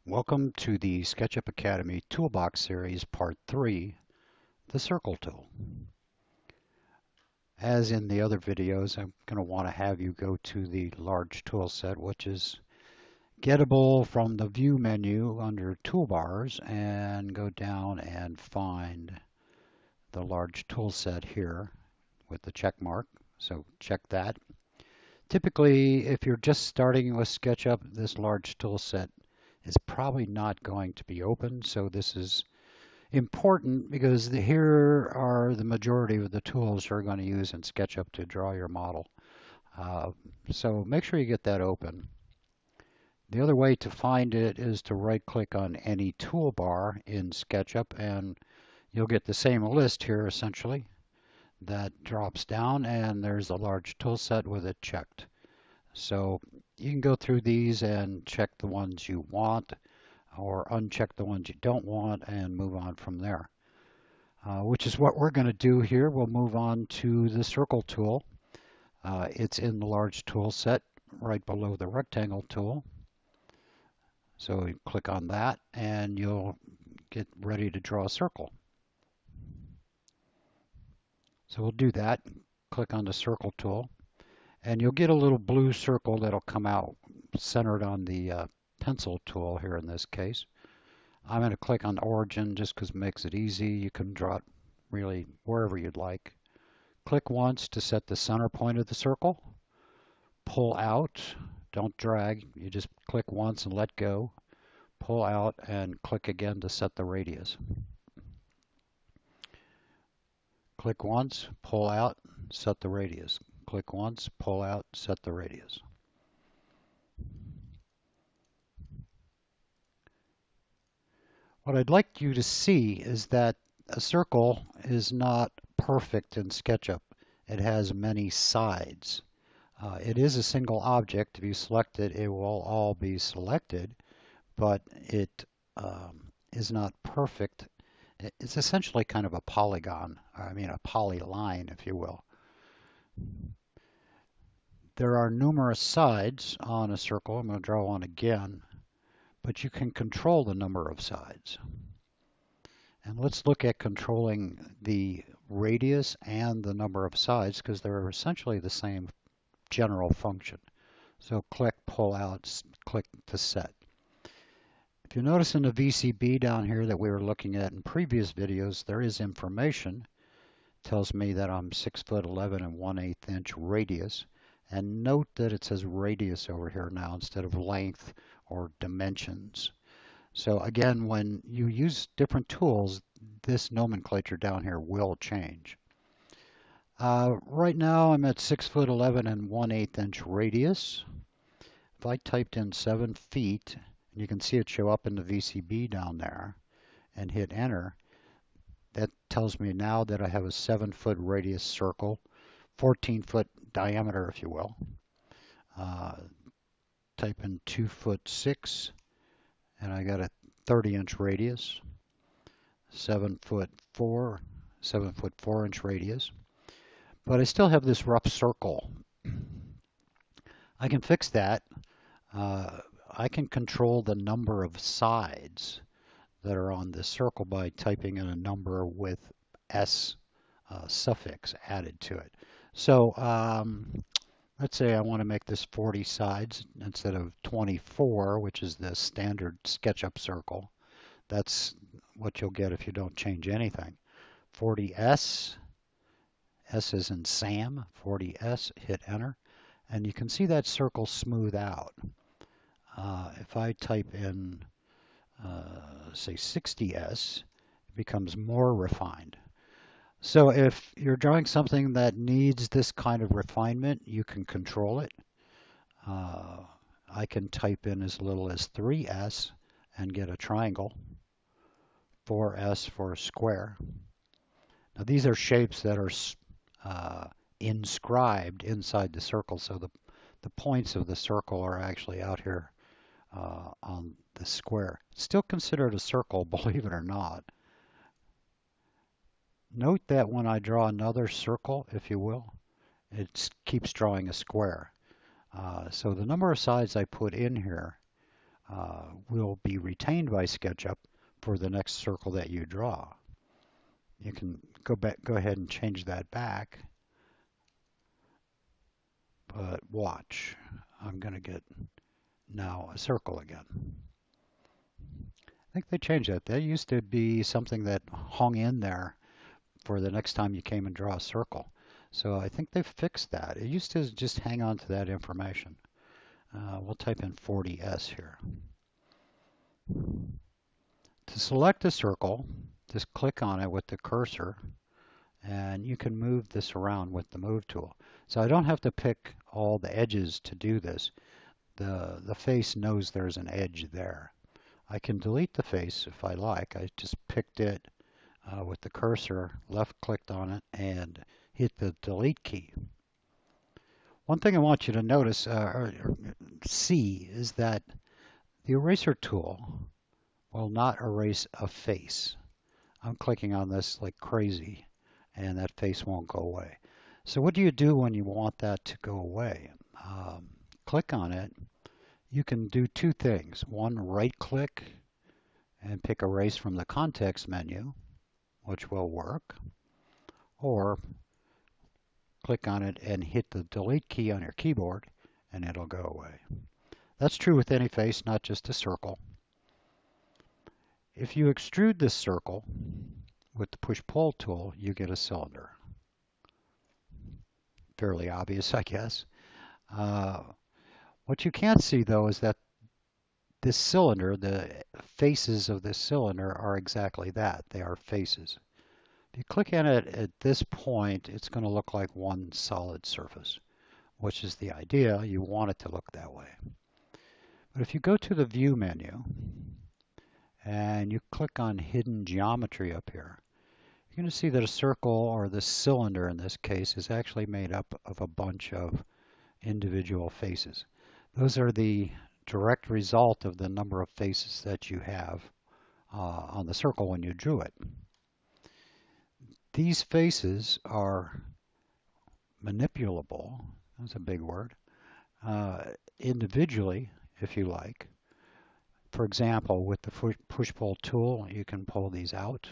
Welcome to the SketchUp Academy Toolbox Series Part 3, the Circle Tool. As in the other videos, I'm going to want to have you go to the large tool set, which is gettable from the View menu under Toolbars, and go down and find the large tool set here with the check mark. So check that. Typically, if you're just starting with SketchUp, this large tool set is probably not going to be open, so this is important because here are the majority of the tools you're going to use in SketchUp to draw your model. So make sure you get that open. The other way to find it is to right-click on any toolbar in SketchUp, and you'll get the same list here essentially. That drops down, and there's a large tool set with it checked. So you can go through these and check the ones you want, or uncheck the ones you don't want, and move on from there. Which is what we're going to do here. We'll move on to the circle tool. It's in the large tool set right below the rectangle tool. So you click on that and you'll get ready to draw a circle. So we'll do that. Click on the circle tool and you'll get a little blue circle that'll come out centered on the pencil tool here in this case. I'm going to click on origin just because it makes it easy. You can draw it really wherever you'd like. Click once to set the center point of the circle. Pull out. Don't drag. You just click once and let go. Pull out and click again to set the radius. Click once, pull out, set the radius. Click once, pull out, set the radius. What I'd like you to see is that a circle is not perfect in SketchUp. It has many sides. It is a single object. If you select it, it will all be selected, but it is not perfect. It's essentially kind of a polygon, a polyline, if you will. There are numerous sides on a circle. I'm going to draw one again, but you can control the number of sides. And let's look at controlling the radius and the number of sides because they're essentially the same general function. So click, pull out, click to set. If you notice in the VCB down here that we were looking at in previous videos, there is information. It tells me that I'm 6'11" and 1/8 inch radius. And note that it says radius over here now instead of length or dimensions. So again, when you use different tools, this nomenclature down here will change. Right now I'm at 6'11" and 1/8 inch radius. If I typed in 7 feet, and you can see it show up in the VCB down there, and hit enter, that tells me now that I have a 7-foot radius circle, 14-foot diameter, if you will. Type in 2'6", and I got a 30-inch radius, 7'4", 7'4" radius. But I still have this rough circle. I can fix that. I can control the number of sides that are on this circle by typing in a number with S suffix added to it. So let's say I want to make this 40 sides instead of 24, which is the standard SketchUp circle. That's what you'll get if you don't change anything. 40S, S is in Sam, 40S, hit enter, and you can see that circle smooth out. If I type in, say 60S, it becomes more refined. So if you're drawing something that needs this kind of refinement, you can control it. I can type in as little as 3S and get a triangle, 4S for a square. Now these are shapes that are inscribed inside the circle, so the points of the circle are actually out here on the square. Still considered a circle, believe it or not. Note that when I draw another circle, if you will, it keeps drawing a square. So the number of sides I put in here will be retained by SketchUp for the next circle that you draw. You can go ahead and change that back, but watch. I'm going to get now a circle again. I think they changed that. That used to be something that hung in there for the next time you came and draw a circle. So I think they've fixed that. It used to just hang on to that information. We'll type in 40S here. To select a circle, just click on it with the cursor, and you can move this around with the Move tool. So I don't have to pick all the edges to do this. The face knows there's an edge there. I can delete the face if I like. I just picked it with the cursor, left-clicked on it, and hit the Delete key. One thing I want you to notice or see is that the eraser tool will not erase a face. I'm clicking on this like crazy, and that face won't go away. So what do you do when you want that to go away? Click on it. You can do two things. One, right-click and pick Erase from the context menu, which will work. Or click on it and hit the Delete key on your keyboard, and it'll go away. That's true with any face, not just a circle. If you extrude this circle with the Push-Pull tool, you get a cylinder. Fairly obvious, I guess. What you can't see, though, is that this cylinder, the faces of this cylinder are exactly that. They are faces. If you click on it at this point, it's going to look like one solid surface, which is the idea. You want it to look that way. But if you go to the View menu and you click on Hidden Geometry up here, you're going to see that a circle, or this cylinder in this case, is actually made up of a bunch of individual faces. Those are the direct result of the number of faces that you have on the circle when you drew it. These faces are manipulable, that's a big word, individually, if you like. For example, with the push-pull tool, you can pull these out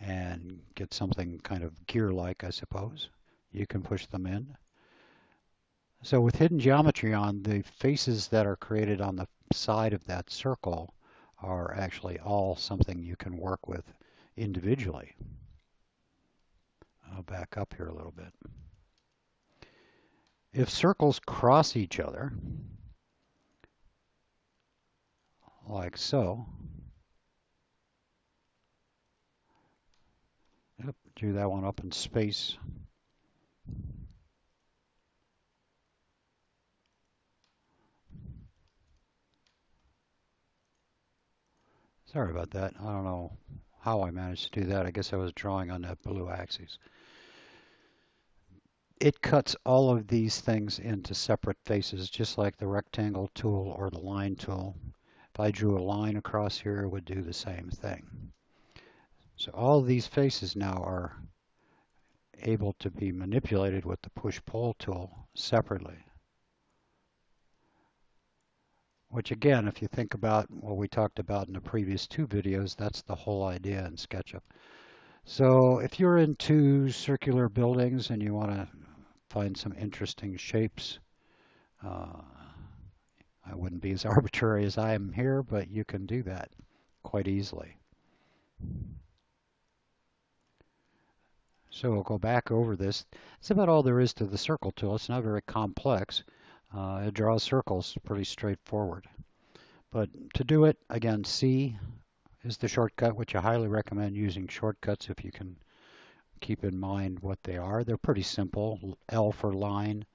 and get something kind of gear-like, I suppose. You can push them in. So with hidden geometry on, the faces that are created on the side of that circle are actually all something you can work with individually. I'll back up here a little bit. If circles cross each other, like so, yep, drew that one up in space. Sorry about that. I don't know how I managed to do that. I guess I was drawing on that blue axis. It cuts all of these things into separate faces, just like the rectangle tool or the line tool. If I drew a line across here, it would do the same thing. So all of these faces now are able to be manipulated with the push-pull tool separately. Which again, if you think about what we talked about in the previous two videos, that's the whole idea in SketchUp. So if you're into circular buildings and you want to find some interesting shapes, I wouldn't be as arbitrary as I am here, but you can do that quite easily. So we'll go back over this. That's about all there is to the circle tool. It's not very complex. It draws circles pretty straightforward. But to do it, again, C is the shortcut, which I highly recommend using shortcuts if you can keep in mind what they are. They're pretty simple. L for line,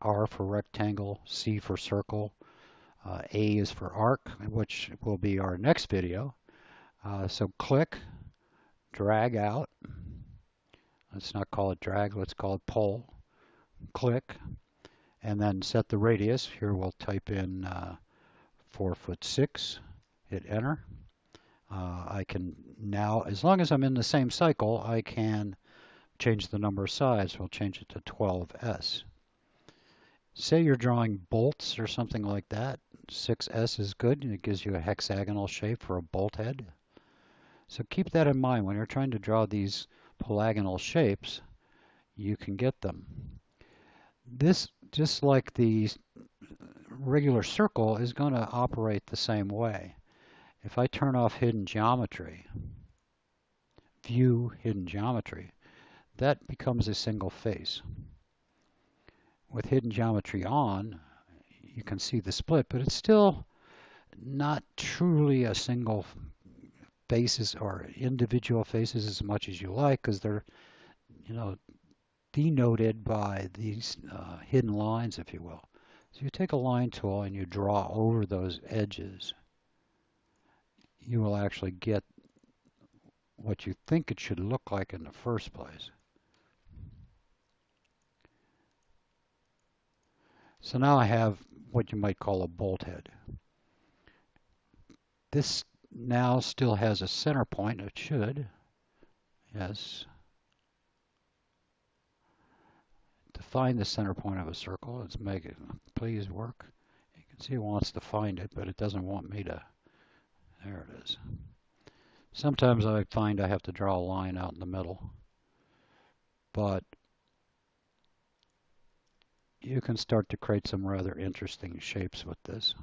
R for rectangle, C for circle, A is for arc, which will be our next video. So click, drag out. Let's not call it drag, let's call it pull. Click, and then set the radius. Here we'll type in 4'6", hit enter. I can now, as long as I'm in the same cycle, I can change the number of sides. We'll change it to 12S. Say you're drawing bolts or something like that. 6S is good, and it gives you a hexagonal shape for a bolt head. So keep that in mind when you're trying to draw these polygonal shapes, you can get them. This, just like the regular circle, is going to operate the same way. If I turn off hidden geometry, view hidden geometry, that becomes a single face. With hidden geometry on, you can see the split, but it's still not truly a single faces or individual faces as much as you like, because they're, you know, denoted by these hidden lines, if you will. So you take a line tool and you draw over those edges, you will actually get what you think it should look like in the first place. So now I have what you might call a bolt head. This now still has a center point. It should. Yes. To find the center point of a circle, let's make it please work. You can see it wants to find it, but it doesn't want me to. There it is. Sometimes I find I have to draw a line out in the middle, but you can start to create some rather interesting shapes with this.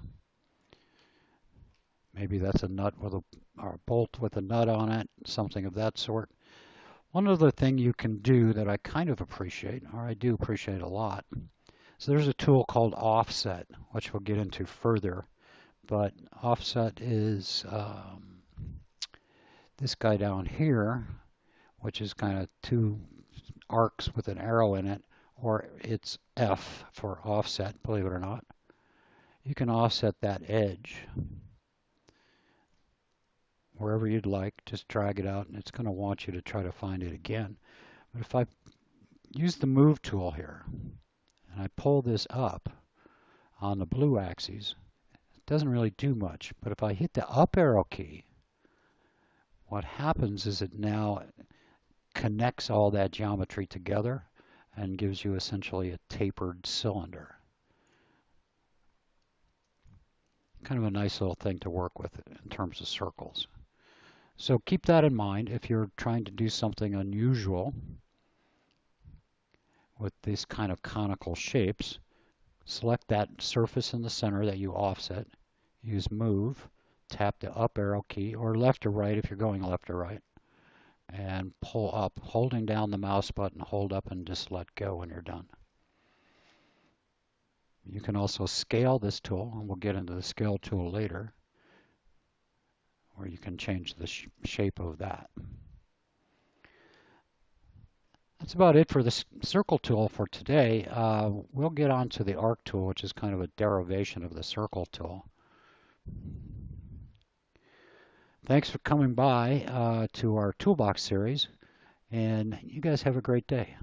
Maybe that's a nut with a, or a bolt with a nut on it, something of that sort. One other thing you can do that I kind of appreciate, or I do appreciate a lot, so there's a tool called Offset, which we'll get into further, but Offset is this guy down here, which is kind of two arcs with an arrow in it, or it's F for offset, believe it or not. You can offset that edge wherever you'd like, just drag it out, and it's going to want you to try to find it again. But if I use the move tool here, and I pull this up on the blue axis, it doesn't really do much. But if I hit the up arrow key, what happens is it now connects all that geometry together and gives you essentially a tapered cylinder. Kind of a nice little thing to work with in terms of circles. So keep that in mind if you're trying to do something unusual with these kind of conical shapes. Select that surface in the center that you offset. Use move, tap the up arrow key, or left or right if you're going left or right, and pull up, holding down the mouse button, hold up and just let go when you're done. You can also scale this tool, and we'll get into the scale tool later, where you can change the shape of that. That's about it for the circle tool for today. We'll get on to the arc tool, which is kind of a derivation of the circle tool. Thanks for coming by to our toolbox series, and you guys have a great day.